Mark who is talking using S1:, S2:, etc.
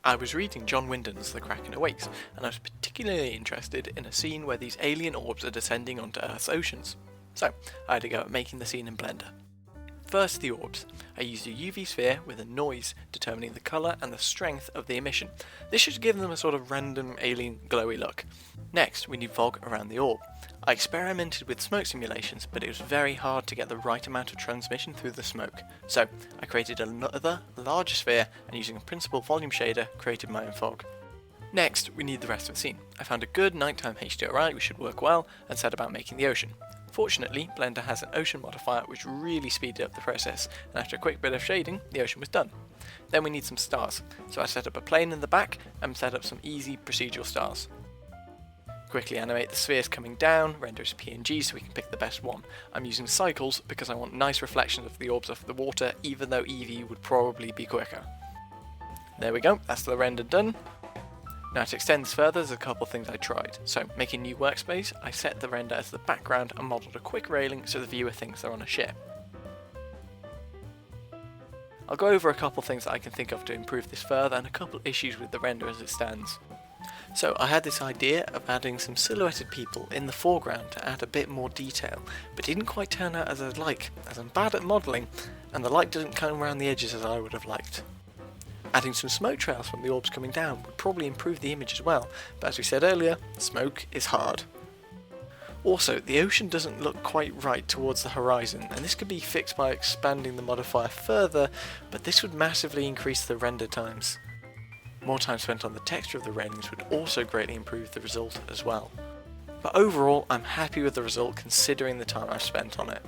S1: I was reading John Wyndon's The Kraken Wakes, and I was particularly interested in a scene where these alien orbs are descending onto Earth's oceans. So, I had to go at making the scene in Blender. First, the orbs. I used a UV sphere with a noise determining the colour and the strength of the emission. This should give them a sort of random alien glowy look. Next, we need fog around the orb. I experimented with smoke simulations, but it was very hard to get the right amount of transmission through the smoke. So, I created another larger sphere and using a principal volume shader, created my own fog. Next, we need the rest of the scene. I found a good nighttime HDRI which should work well and set about making the ocean. Fortunately, Blender has an ocean modifier which really speeded up the process, and after a quick bit of shading, the ocean was done. Then we need some stars, so I set up a plane in the back and set up some easy procedural stars. Quickly animate the spheres coming down, render as PNG so we can pick the best one. I'm using cycles because I want nice reflections of the orbs off the water, even though EV would probably be quicker. There we go, that's the render done. Now to extend this further, there's a couple of things I tried. So, making new workspace, I set the render as the background and modelled a quick railing so the viewer thinks they're on a ship. I'll go over a couple of things that I can think of to improve this further and a couple of issues with the render as it stands. So I had this idea of adding some silhouetted people in the foreground to add a bit more detail, but it didn't quite turn out as I'd like, as I'm bad at modelling and the light doesn't come around the edges as I would have liked. Adding some smoke trails from the orbs coming down would probably improve the image as well, but as we said earlier, smoke is hard. Also, the ocean doesn't look quite right towards the horizon, and this could be fixed by expanding the modifier further, but this would massively increase the render times. More time spent on the texture of the railings would also greatly improve the result as well. But overall, I'm happy with the result considering the time I've spent on it.